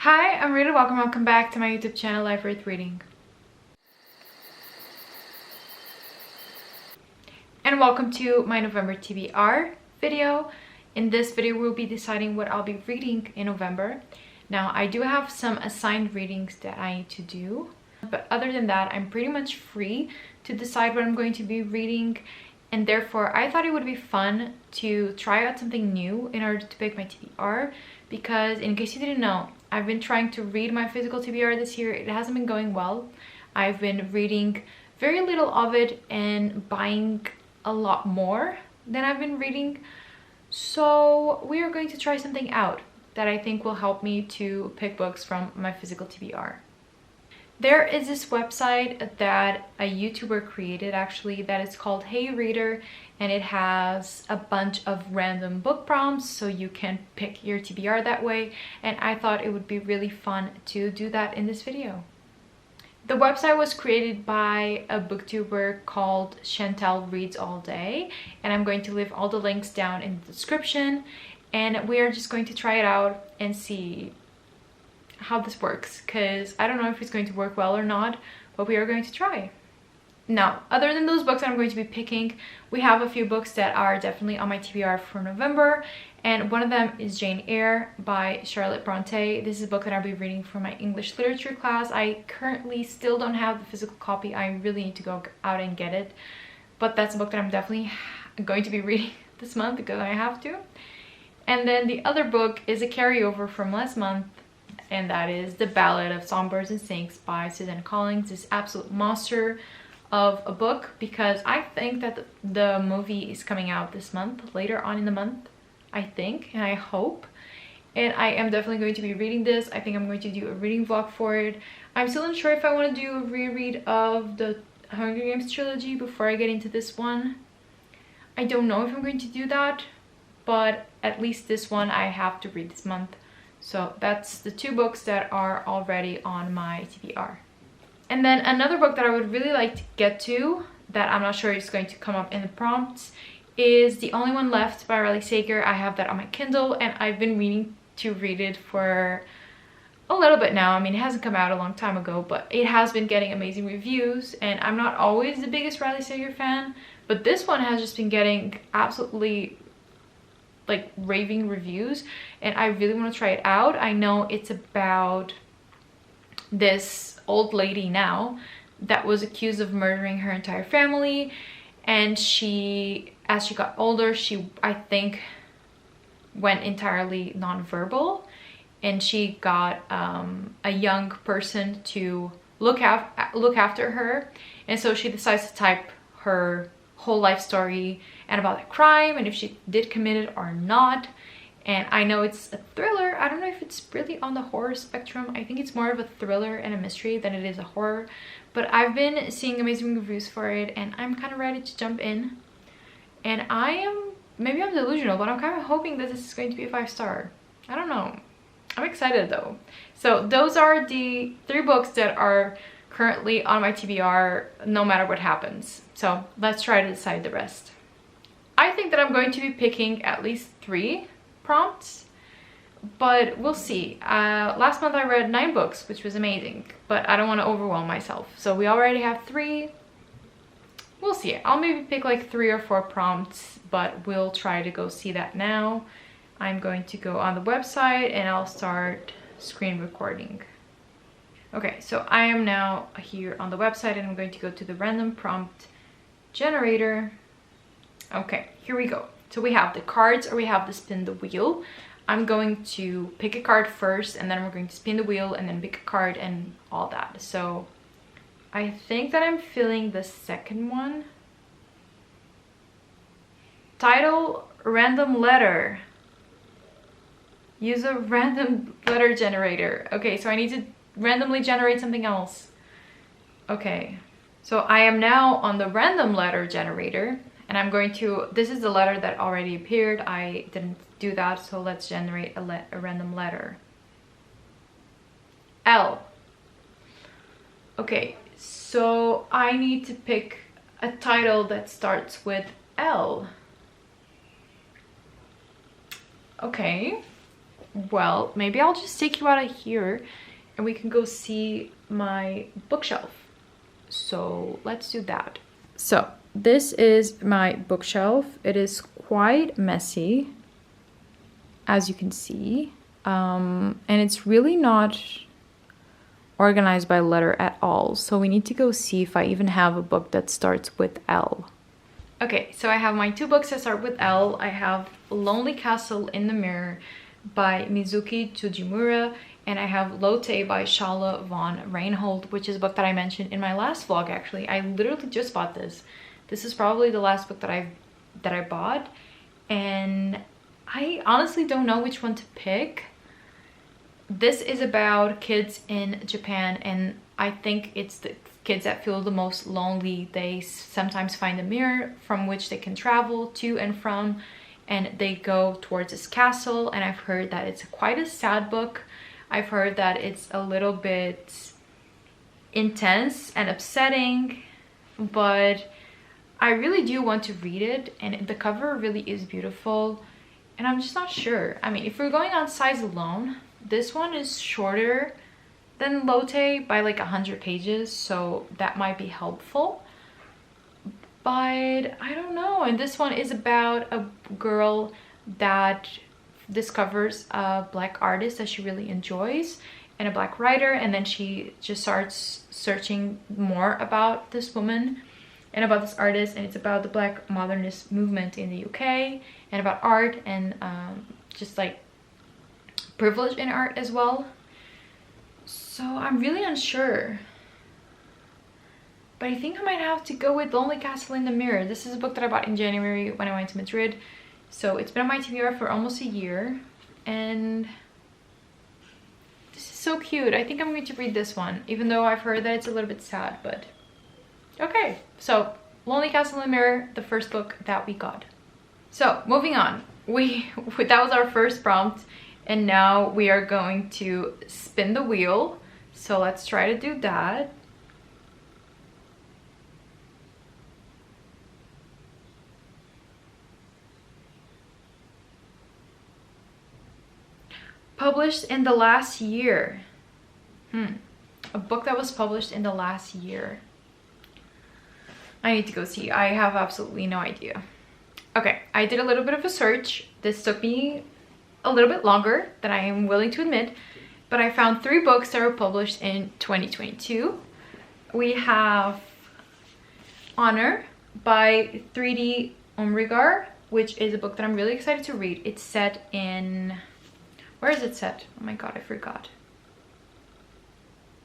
Hi, I'm Rita. Welcome back to my YouTube channel, Life Worth Reading. And welcome to my November TBR video. In this video, we'll be deciding what I'll be reading in November. Now, I do have some assigned readings that I need to do, but other than that, I'm pretty much free to decide what I'm going to be reading, and therefore I thought it would be fun to try out something new in order to pick my TBR, because in case you didn't know, I've been trying to read my physical TBR this year. It hasn't been going well. I've been reading very little of it and buying a lot more than I've been reading. So we are going to try something out that I think will help me to pick books from my physical TBR. There is this website that a YouTuber created actually that is called Hey Reader, and it has a bunch of random book prompts so you can pick your TBR that way, and I thought it would be really fun to do that in this video. The website was created by a booktuber called Chantal Reads All Day, and I'm going to leave all the links down in the description, and we are just going to try it out and see how this works, because I don't know if it's going to work well or not, but we are going to try. Now, other than those books that I'm going to be picking, we have a few books that are definitely on my TBR for November, and one of them is Jane Eyre by Charlotte Bronte. This is a book that I'll be reading for my English literature class. I currently still don't have the physical copy. I really need to go out and get it, but that's a book that I'm definitely going to be reading this month because I have to. And then the other book is a carryover from last month, and that is The Ballad of Songbirds and Snakes by Suzanne Collins. This absolute monster of a book, because I think that the movie is coming out this month, later on in the month, I think, and I hope. And I am definitely going to be reading this. I think I'm going to do a reading vlog for it. I'm still unsure if I want to do a reread of the Hunger Games trilogy before I get into this one. I don't know if I'm going to do that, but at least this one I have to read this month. So that's the two books that are already on my TBR. And then another book that I would really like to get to, that I'm not sure is going to come up in the prompts, is The Only One Left by Riley Sager. I have that on my Kindle, and I've been meaning to read it for a little bit now. I mean, it hasn't come out a long time ago, but it has been getting amazing reviews, and I'm not always the biggest Riley Sager fan, but this one has just been getting absolutely like raving reviews, and I really want to try it out. I know it's about this old lady now that was accused of murdering her entire family, and she, as she got older, she, I think, went entirely non-verbal, and she got a young person to look after her, and so she decides to type her whole life story and about the crime and if she did commit it or not. And I know it's a thriller. I don't know if it's really on the horror spectrum. I think it's more of a thriller and a mystery than it is a horror, but I've been seeing amazing reviews for it, and I'm kind of ready to jump in. And maybe I'm delusional, but I'm kind of hoping that this is going to be a 5-star. I don't know. I'm excited though. So those are the 3 books that are currently on my TBR no matter what happens. So let's try to decide the rest. I think that I'm going to be picking at least 3 prompts, but we'll see. Last month I read 9 books, which was amazing, but I don't want to overwhelm myself. So we already have 3. We'll see. I'll maybe pick like 3 or 4 prompts, but we'll try to go see that now. I'm going to go on the website and I'll start screen recording. Okay, so I am now here on the website, and I'm going to go to the random prompt generator. Okay, here we go. So we have the cards, or we have the spin the wheel. I'm going to pick a card first, and then we're going to spin the wheel and then pick a card and all that. So I think that I'm feeling the second one. Title, random letter. Use a random letter generator. Okay, so I need to randomly generate something else. Okay, so I am now on the random letter generator, and I'm going to, this is the letter that already appeared. I didn't do that, so let's generate a random letter. L. Okay, so I need to pick a title that starts with L. Okay, well, maybe I'll just take you out of here and we can go see my bookshelf. So let's do that. So this is my bookshelf. It is quite messy, as you can see, and it's really not organized by letter at all. So we need to go see if I even have a book that starts with L. Okay, so I have my 2 books that start with L. I have Lonely Castle in the Mirror by Mizuki Tsujimura, and I have Lotte by Shala von Reinhold, which is a book that I mentioned in my last vlog. Actually, I literally just bought this. This is probably the last book that I bought, and I honestly don't know which one to pick. This is about kids in Japan, and I think it's the kids that feel the most lonely. They sometimes find a mirror from which they can travel to and from, and they go towards this castle. And I've heard that it's quite a sad book. I've heard that it's a little bit intense and upsetting, but I really do want to read it, and the cover really is beautiful, and I'm just not sure. I mean, if we're going on size alone, this one is shorter than Lotte by like 100 pages, so that might be helpful. But I don't know. And this one is about a girl that discovers a black artist that she really enjoys and a black writer, and then she just starts searching more about this woman and about this artist, and it's about the black modernist movement in the UK and about art and just like privilege in art as well. So I'm really unsure, but I think I might have to go with Lonely Castle in the Mirror. This is a book that I bought in January when I went to Madrid, so it's been on my TBR for almost a year, and this is so cute. I think I'm going to read this one, even though I've heard that it's a little bit sad, but okay. So Lonely Castle in the Mirror, the first book that we got. So moving on, that was our first prompt, and now we are going to spin the wheel. So let's try to do that. Published in the last year. A book that was published in the last year. I need to go see. I have absolutely no idea. Okay, I did a little bit of a search. This took me a little bit longer than I am willing to admit, but I found 3 books that were published in 2022. We have Honor by 3D Umrigar, which is a book that I'm really excited to read. It's set in... Where is it set? Oh my god, I forgot.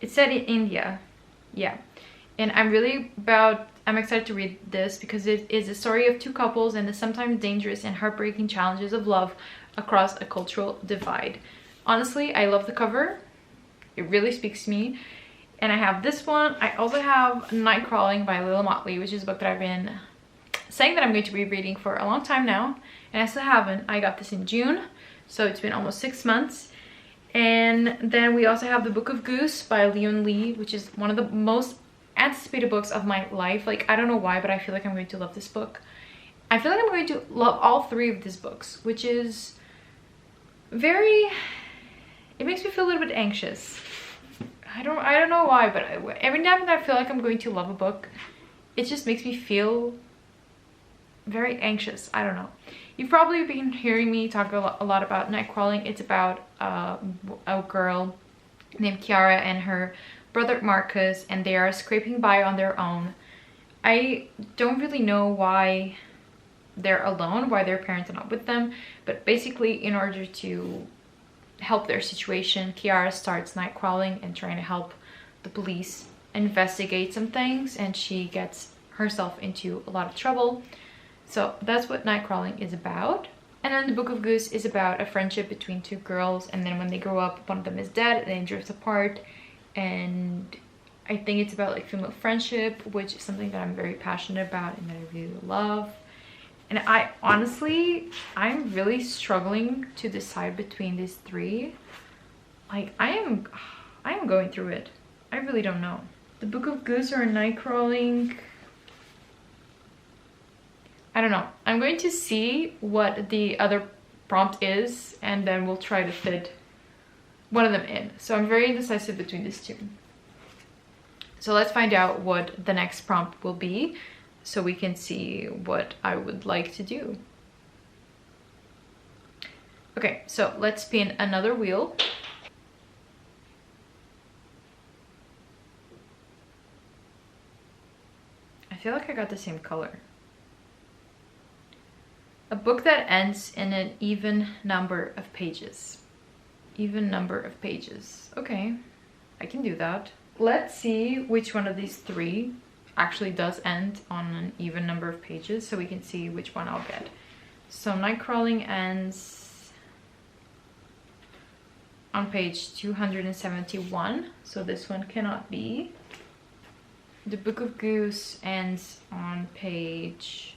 It's set in India. Yeah. And I'm excited to read this because it is a story of 2 couples and the sometimes dangerous and heartbreaking challenges of love across a cultural divide. Honestly, I love the cover. It really speaks to me. And I have this one. I also have Night Crawling by Lila Motley, which is a book that I've been saying that I'm going to be reading for a long time now, and I still haven't. I got this in June, so it's been almost 6 months. And then we also have The Book of Goose by Leon Lee, which is one of the most anticipated books of my life. Like, I don't know why, but I feel like I'm going to love this book. I feel like I'm going to love all 3 of these books, which is very... It makes me feel a little bit anxious. I don't know why, but every time that I feel like I'm going to love a book, it just makes me feel very anxious. I don't know. You've probably been hearing me talk a lot about Night Crawling. It's about a girl named Kiara and her brother Marcus, and they are scraping by on their own. I don't really know why they're alone, why their parents are not with them, but basically in order to help their situation, Kiara starts night crawling and trying to help the police investigate some things, and she gets herself into a lot of trouble. So that's what Night Crawling is about. And then The Book of Goose is about a friendship between 2 girls, and then when they grow up, one of them is dead and they drift apart. And I think it's about like female friendship, which is something that I'm very passionate about and that I really love. And I'm really struggling to decide between these 3. Like, I am going through it. I really don't know. The Book of Goose or Night Crawling, I don't know. I'm going to see what the other prompt is, and then we'll try to fit one of them in. So I'm very indecisive between these two. So let's find out what the next prompt will be so we can see what I would like to do. Okay, so let's spin another wheel. I feel like I got the same color. A book that ends in an even number of pages. Even number of pages. Okay, I can do that. Let's see which one of these three actually does end on an even number of pages so we can see which one I'll get. So Night Crawling ends on page 271, so this one cannot be. The Book of Goose ends on page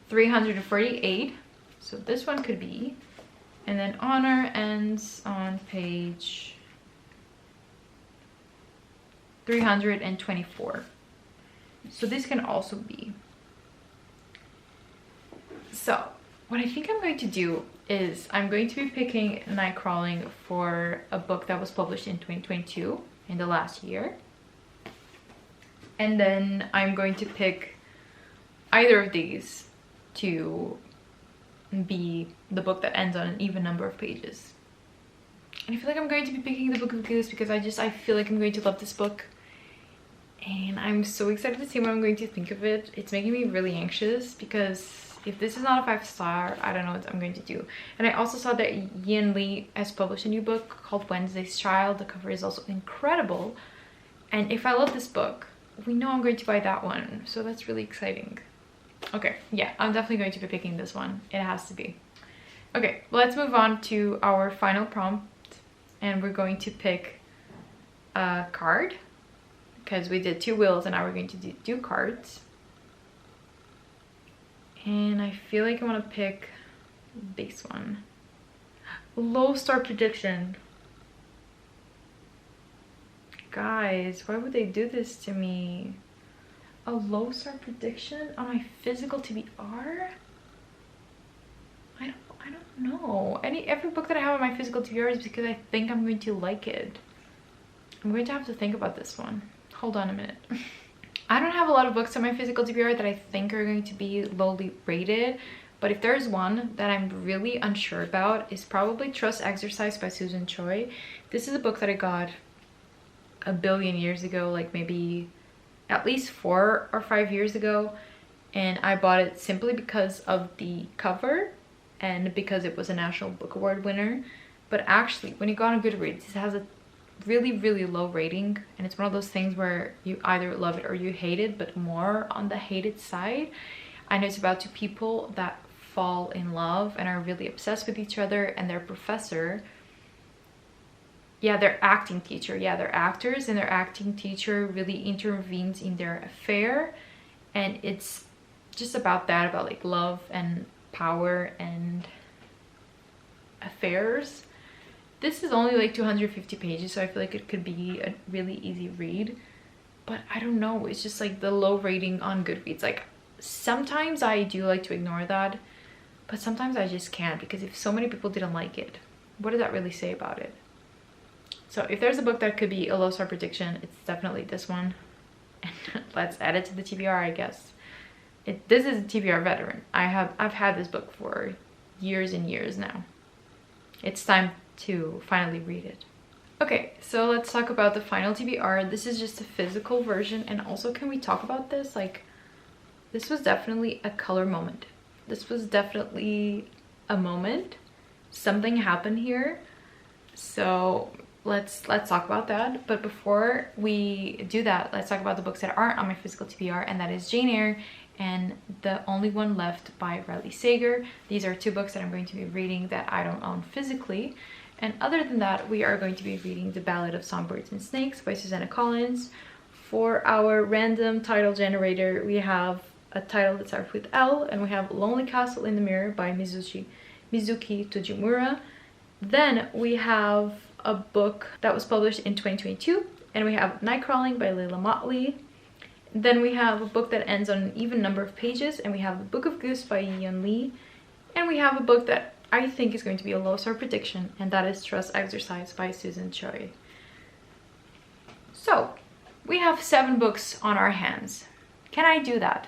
348, so this one could be. And then Honor ends on page 324, so this can also be. So what I think I'm going to do is I'm going to be picking Night Crawling for a book that was published in 2022, in the last year. And then I'm going to pick either of these to be the book that ends on an even number of pages. And I feel like I'm going to be picking the Book of Goose because I feel like I'm going to love this book. And I'm so excited to see what I'm going to think of it. It's making me really anxious because if this is not a 5-star, I don't know what I'm going to do. And I also saw that Yin Lee has published a new book called Wednesday's Child. The cover is also incredible. And if I love this book, we know I'm going to buy that one. So that's really exciting. Okay, yeah, I'm definitely going to be picking this one. It has to be. Okay, let's move on to our final prompt. And we're going to pick a card, because we did 2 wheels and now we're going to do cards. And I feel like I want to pick this one. Low star prediction. Guys, why would they do this to me? A low star prediction on my physical TBR? I don't know. Every book that I have on my physical TBR is because I think I'm going to like it. I'm going to have to think about this one. Hold on a minute. I don't have a lot of books on my physical TBR that I think are going to be lowly rated, but if there's one that I'm really unsure about, it's probably Trust Exercise by Susan Choi. This is a book that I got a billion years ago, like maybe at least 4 or 5 years ago, and I bought it simply because of the cover and because it was a National Book Award winner. But actually, when you go on Goodreads, it has a really low rating, and it's one of those things where you either love it or you hate it, but more on the hated side. I know it's about 2 people that fall in love and are really obsessed with each other, and their professor, their acting teacher, they're actors, and their acting teacher really intervenes in their affair. And it's just about that, about like love and power and affairs. This is only like 250 pages, so I feel like it could be a really easy read. But I don't know, it's just like the low rating on Goodreads. Like sometimes I do like to ignore that, but sometimes I just can't, because if so many people didn't like it, what does that really say about it? So if there's a book that could be a low star prediction, it's definitely this one. And let's add it to the TBR, I guess. This is a TBR veteran. I've had this book for years and years now. It's time to finally read it. Okay, so let's talk about the final TBR. This is just a physical version, and also, can we talk about this? Like, this was definitely a color moment. This was definitely a moment. Something happened here. So let's talk about that. But before we do that, let's talk about the books that aren't on my physical TBR, and that is Jane Eyre and The Only One Left by Riley Sager. These are 2 books that I'm going to be reading that I don't own physically. And other than that, we are going to be reading The Ballad of Songbirds and Snakes by Susanna Collins. For our random title generator, we have a title that starts with L, and we have Lonely Castle in the Mirror by Mizuki Tujimura. Then we have a book that was published in 2022, and we have Night Crawling by Layla Motley. Then we have a book that ends on an even number of pages, and we have The Book of Goose by Yun Lee. And we have a book that I think is going to be a low star prediction, and that is Trust Exercise by Susan Choi. So, we have 7 books on our hands. Can I do that?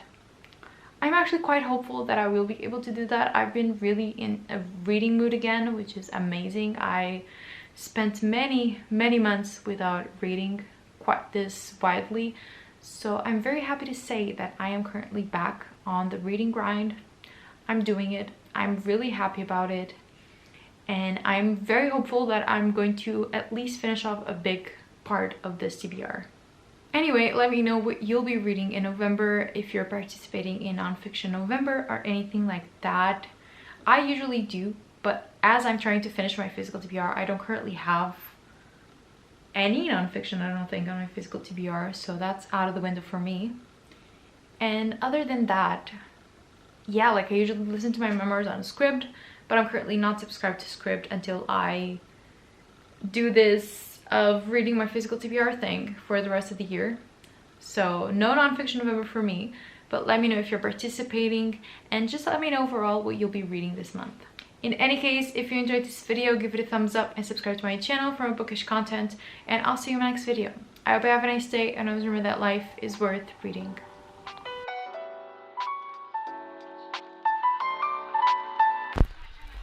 I'm actually quite hopeful that I will be able to do that. I've been really in a reading mood again, which is amazing. I spent many months without reading quite this widely. So I'm very happy to say that I am currently back on the reading grind. I'm doing it. I'm really happy about it. And I'm very hopeful that I'm going to at least finish off a big part of this TBR. Anyway, let me know what you'll be reading in November, if you're participating in Nonfiction November or anything like that. I usually do, but as I'm trying to finish my physical TBR, I don't currently have any nonfiction, I don't think, on my physical TBR, so that's out of the window for me. And other than that, yeah, like I usually listen to my memoirs on Scribd, but I'm currently not subscribed to Scribd until I do this of reading my physical TBR thing for the rest of the year. So no nonfiction November for me, but let me know if you're participating, and just let me know overall what you'll be reading this month. In any case, if you enjoyed this video, give it a thumbs up and subscribe to my channel for more bookish content, and I'll see you in my next video. I hope you have a nice day, and always remember that life is worth reading.